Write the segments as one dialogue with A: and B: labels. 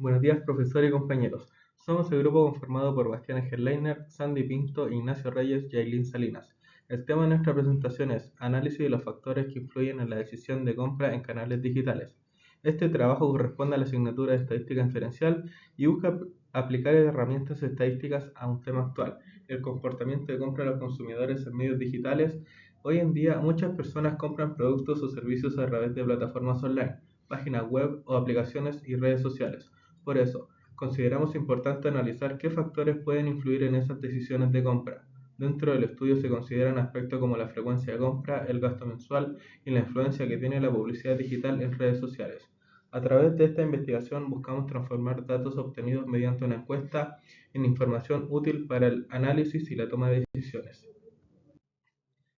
A: Buenos días, profesor y compañeros. Somos el grupo conformado por Bastián Egerleiner, Sandy Pinto, Ignacio Reyes y Ailín Salinas. El tema de nuestra presentación es Análisis de los factores que influyen en la decisión de compra en canales digitales. Este trabajo corresponde a la asignatura de Estadística Inferencial y busca aplicar herramientas estadísticas a un tema actual, el comportamiento de compra de los consumidores en medios digitales. Hoy en día, muchas personas compran productos o servicios a través de plataformas online, páginas web o aplicaciones y redes sociales. Por eso, consideramos importante analizar qué factores pueden influir en esas decisiones de compra. Dentro del estudio se consideran aspectos como la frecuencia de compra, el gasto mensual y la influencia que tiene la publicidad digital en redes sociales. A través de esta investigación buscamos transformar datos obtenidos mediante una encuesta en información útil para el análisis y la toma de decisiones.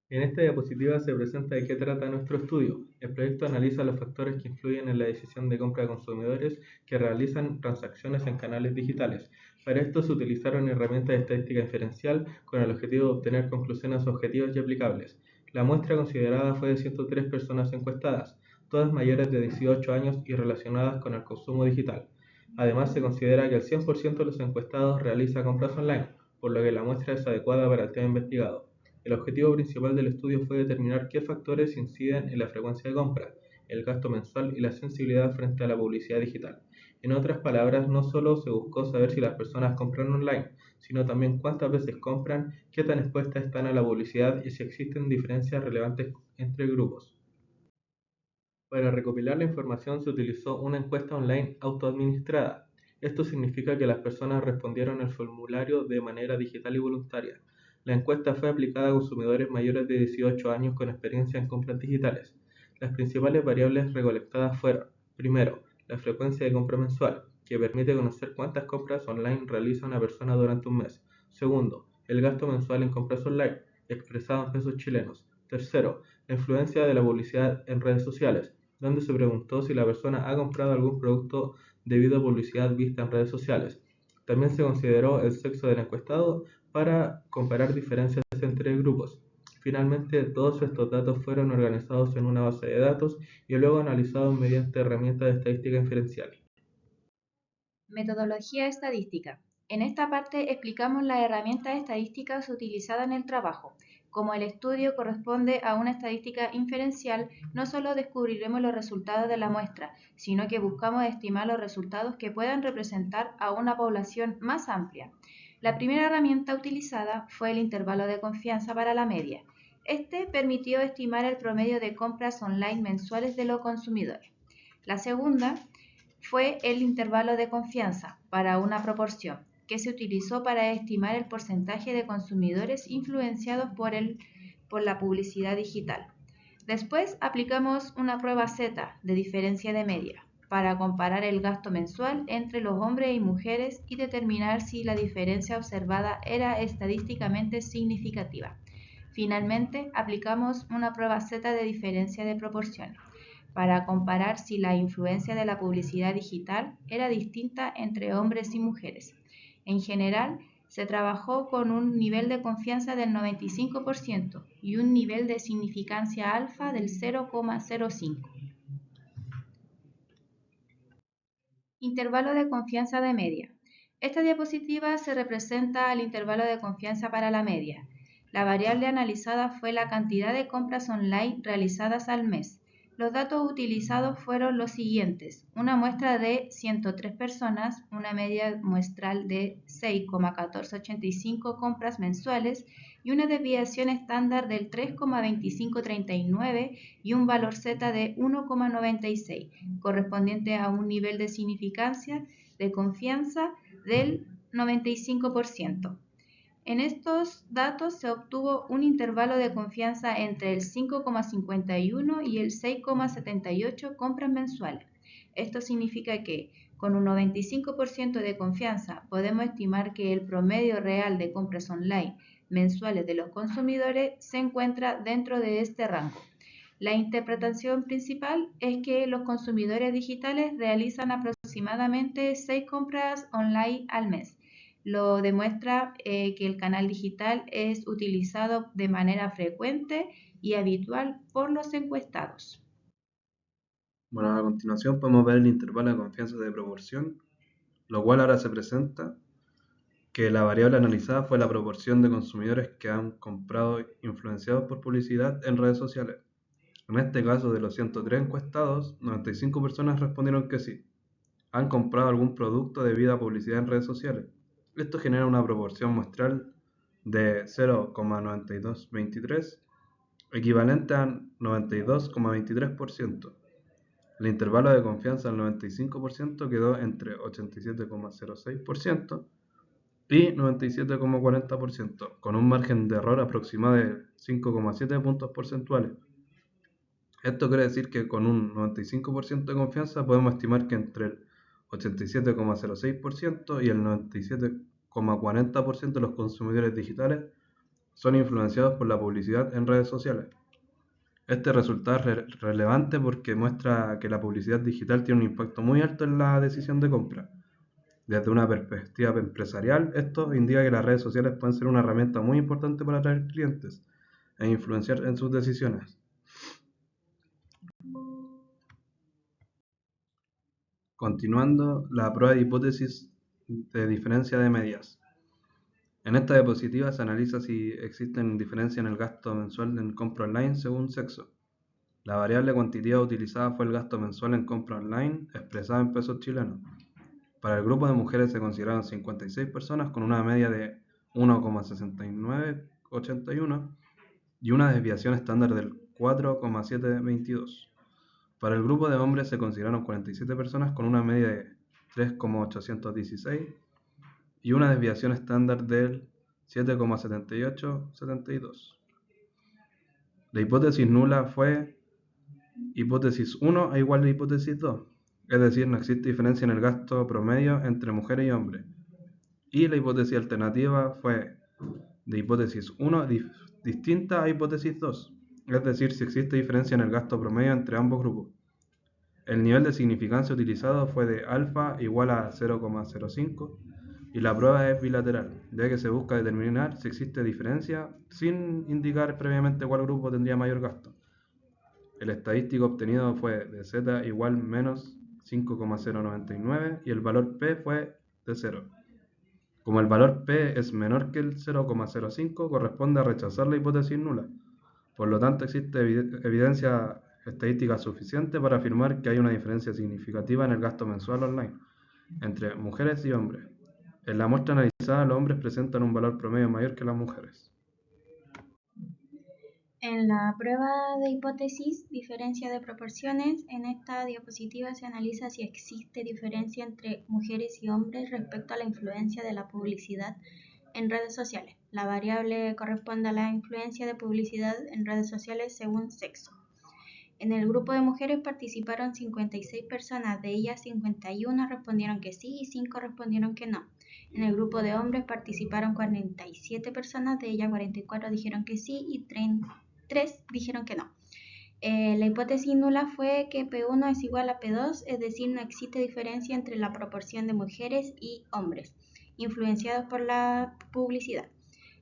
A: En esta diapositiva se presenta de qué trata nuestro estudio. El proyecto analiza los factores que influyen en la decisión de compra de consumidores que realizan transacciones en canales digitales. Para esto se utilizaron herramientas de estadística inferencial con el objetivo de obtener conclusiones objetivas y aplicables. La muestra considerada fue de 103 personas encuestadas, todas mayores de 18 años y relacionadas con el consumo digital. Además, se considera que el 100% de los encuestados realiza compras online, por lo que la muestra es adecuada para el tema investigado. El objetivo principal del estudio fue determinar qué factores inciden en la frecuencia de compra, el gasto mensual y la sensibilidad frente a la publicidad digital. En otras palabras, no solo se buscó saber si las personas compran online, sino también cuántas veces compran, qué tan expuestas están a la publicidad y si existen diferencias relevantes entre grupos. Para recopilar la información se utilizó una encuesta online autoadministrada. Esto significa que las personas respondieron el formulario de manera digital y voluntaria. La encuesta fue aplicada a consumidores mayores de 18 años con experiencia en compras digitales. Las principales variables recolectadas fueron: primero, la frecuencia de compra mensual, que permite conocer cuántas compras online realiza una persona durante un mes. Segundo, el gasto mensual en compras online, expresado en pesos chilenos. Tercero, la influencia de la publicidad en redes sociales, donde se preguntó si la persona ha comprado algún producto debido a publicidad vista en redes sociales. También se consideró el sexo del encuestado para comparar diferencias entre grupos. Finalmente, todos estos datos fueron organizados en una base de datos y luego analizados mediante herramientas de estadística inferencial.
B: Metodología estadística. En esta parte explicamos las herramientas estadísticas utilizadas en el trabajo. Como el estudio corresponde a una estadística inferencial, no solo descubriremos los resultados de la muestra, sino que buscamos estimar los resultados que puedan representar a una población más amplia. La primera herramienta utilizada fue el intervalo de confianza para la media. Este permitió estimar el promedio de compras online mensuales de los consumidores. La segunda fue el intervalo de confianza para una proporción, que se utilizó para estimar el porcentaje de consumidores influenciados por la publicidad digital. Después aplicamos una prueba Z de diferencia de media para comparar el gasto mensual entre los hombres y mujeres y determinar si la diferencia observada era estadísticamente significativa. Finalmente, aplicamos una prueba Z de diferencia de proporciones para comparar si la influencia de la publicidad digital era distinta entre hombres y mujeres. En general, se trabajó con un nivel de confianza del 95% y un nivel de significancia alfa del 0,05. Intervalo de confianza de media. Esta diapositiva se representa al intervalo de confianza para la media. La variable analizada fue la cantidad de compras online realizadas al mes. Los datos utilizados fueron los siguientes: una muestra de 103 personas, una media muestral de 6,1485 compras mensuales y una desviación estándar del 3,2539 y un valor Z de 1,96, correspondiente a un nivel de significancia de confianza del 95%. En estos datos se obtuvo un intervalo de confianza entre el 5,51 y el 6,78 compras mensuales. Esto significa que con un 95% de confianza podemos estimar que el promedio real de compras online mensuales de los consumidores se encuentra dentro de este rango. La interpretación principal es que los consumidores digitales realizan aproximadamente 6 compras online al mes. Lo demuestra que el canal digital es utilizado de manera frecuente y habitual por los encuestados.
C: Bueno, a continuación podemos ver el intervalo de confianza de proporción. lo cual ahora se presenta que la variable analizada fue la proporción de consumidores que han comprado influenciados por publicidad en redes sociales. En este caso, de los 103 encuestados, 95 personas respondieron que sí, han comprado algún producto debido a publicidad en redes sociales. Esto genera una proporción muestral de 0,9223, equivalente a 92,23%. El intervalo de confianza del 95% quedó entre 87,06% y 97,40%, con un margen de error aproximado de 5,7 puntos porcentuales. Esto quiere decir que con un 95% de confianza podemos estimar que entre el 87,06% y el 97,40% de los consumidores digitales son influenciados por la publicidad en redes sociales. Este resultado es relevante porque muestra que la publicidad digital tiene un impacto muy alto en la decisión de compra. Desde una perspectiva empresarial, esto indica que las redes sociales pueden ser una herramienta muy importante para atraer clientes e influenciar en sus decisiones. Continuando, la prueba de hipótesis de diferencia de medias. En esta diapositiva se analiza si existen diferencias en el gasto mensual en compra online según sexo. La variable cuantitativa utilizada fue el gasto mensual en compra online expresado en pesos chilenos. Para el grupo de mujeres se consideraron 56 personas con una media de 1,6981 y una desviación estándar del 4,722. Para el grupo de hombres se consideraron 47 personas con una media de 3,816 y una desviación estándar del 7,7872. La hipótesis nula fue hipótesis 1 a igual a hipótesis 2, es decir, no existe diferencia en el gasto promedio entre mujeres y hombres. Y la hipótesis alternativa fue de hipótesis 1 distinta a hipótesis 2, es decir, si existe diferencia en el gasto promedio entre ambos grupos. El nivel de significancia utilizado fue de alfa igual a 0,05 y la prueba es bilateral, ya que se busca determinar si existe diferencia sin indicar previamente cuál grupo tendría mayor gasto. El estadístico obtenido fue de z igual menos 5,099 y el valor p fue de 0. Como el valor p es menor que el 0,05, corresponde a rechazar la hipótesis nula. Por lo tanto, existe evidencia estadística suficiente para afirmar que hay una diferencia significativa en el gasto mensual online entre mujeres y hombres. En la muestra analizada, los hombres presentan un valor promedio mayor que las mujeres.
B: En la prueba de hipótesis, diferencia de proporciones, en esta diapositiva se analiza si existe diferencia entre mujeres y hombres respecto a la influencia de la publicidad en redes sociales. La variable corresponde a la influencia de publicidad en redes sociales según sexo. En el grupo de mujeres participaron 56 personas, de ellas 51 respondieron que sí y 5 respondieron que no. En el grupo de hombres participaron 47 personas, de ellas 44 dijeron que sí y 3 dijeron que no. La hipótesis nula fue que P1 es igual a P2, es decir, no existe diferencia entre la proporción de mujeres y hombres influenciados por la publicidad.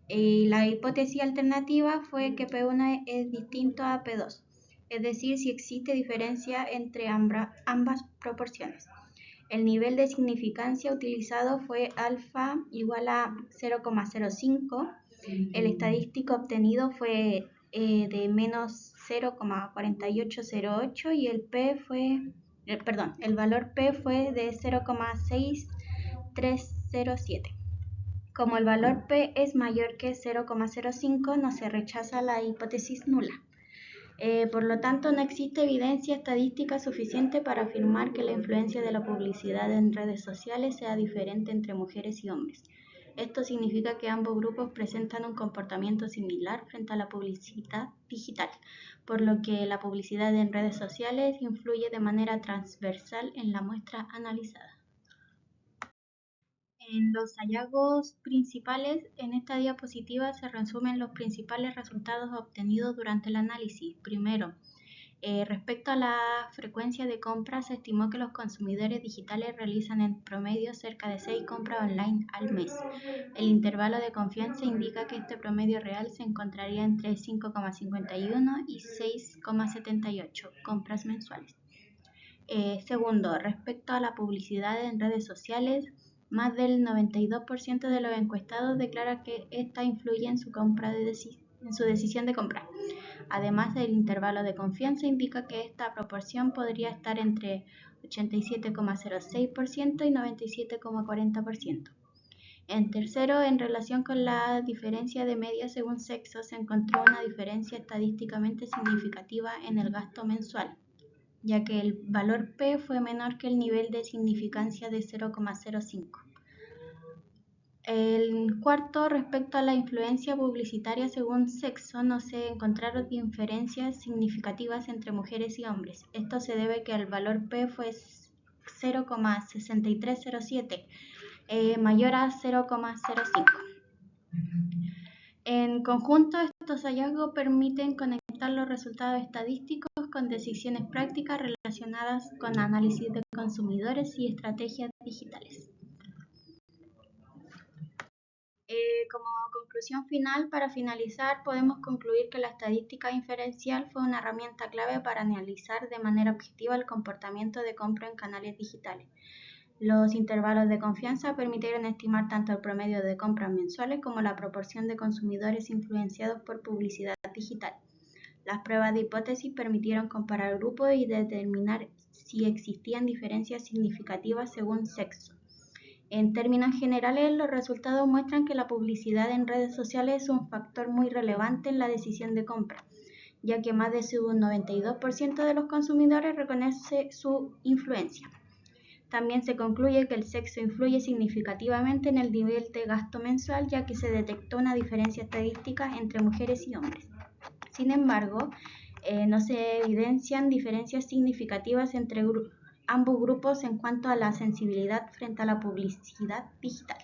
B: La hipótesis alternativa fue que P1 es distinto a P2, es decir, si existe diferencia entre ambas proporciones. El nivel de significancia utilizado fue alfa igual a 0,05. El estadístico obtenido fue de menos 0,4808 y el valor P fue de 0,6307. Como el valor P es mayor que 0,05, no se rechaza la hipótesis nula. Por lo tanto, no existe evidencia estadística suficiente para afirmar que la influencia de la publicidad en redes sociales sea diferente entre mujeres y hombres. Esto significa que ambos grupos presentan un comportamiento similar frente a la publicidad digital, por lo que la publicidad en redes sociales influye de manera transversal en la muestra analizada. En los hallazgos principales, en esta diapositiva se resumen los principales resultados obtenidos durante el análisis. Primero, respecto a la frecuencia de compras, se estimó que los consumidores digitales realizan en promedio cerca de 6 compras online al mes. El intervalo de confianza indica que este promedio real se encontraría entre 5,51 y 6,78 compras mensuales.
D: Segundo, respecto a la publicidad en redes sociales, más del 92% de los encuestados declara que esta influye en su decisión de comprar. Además, el intervalo de confianza indica que esta proporción podría estar entre 87,06% y 97,40%. En tercero, en relación con la diferencia de media según sexo, se encontró una diferencia estadísticamente significativa en el gasto mensual, ya que el valor P fue menor que el nivel de significancia de 0,05. El cuarto, respecto a la influencia publicitaria según sexo, no se encontraron diferencias significativas entre mujeres y hombres. Esto se debe a que el valor P fue 0,6307, mayor a 0,05. En conjunto, estos hallazgos permiten conectar los resultados estadísticos con decisiones prácticas relacionadas con análisis de consumidores y estrategias digitales. Como conclusión final, para finalizar, podemos concluir que la estadística inferencial fue una herramienta clave para analizar de manera objetiva el comportamiento de compra en canales digitales. Los intervalos de confianza permitieron estimar tanto el promedio de compras mensuales como la proporción de consumidores influenciados por publicidad digital. Las pruebas de hipótesis permitieron comparar grupos y determinar si existían diferencias significativas según sexo. En términos generales, los resultados muestran que la publicidad en redes sociales es un factor muy relevante en la decisión de compra, ya que más de un 92% de los consumidores reconoce su influencia. También se concluye que el sexo influye significativamente en el nivel de gasto mensual, ya que se detectó una diferencia estadística entre mujeres y hombres. Sin embargo, no se evidencian diferencias significativas entre ambos grupos en cuanto a la sensibilidad frente a la publicidad digital.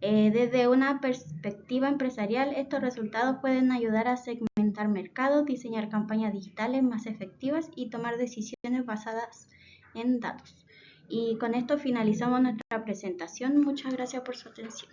D: Desde una perspectiva empresarial, estos resultados pueden ayudar a segmentar mercados, diseñar campañas digitales más efectivas y tomar decisiones basadas en datos. Y con esto finalizamos nuestra presentación. Muchas gracias por su atención.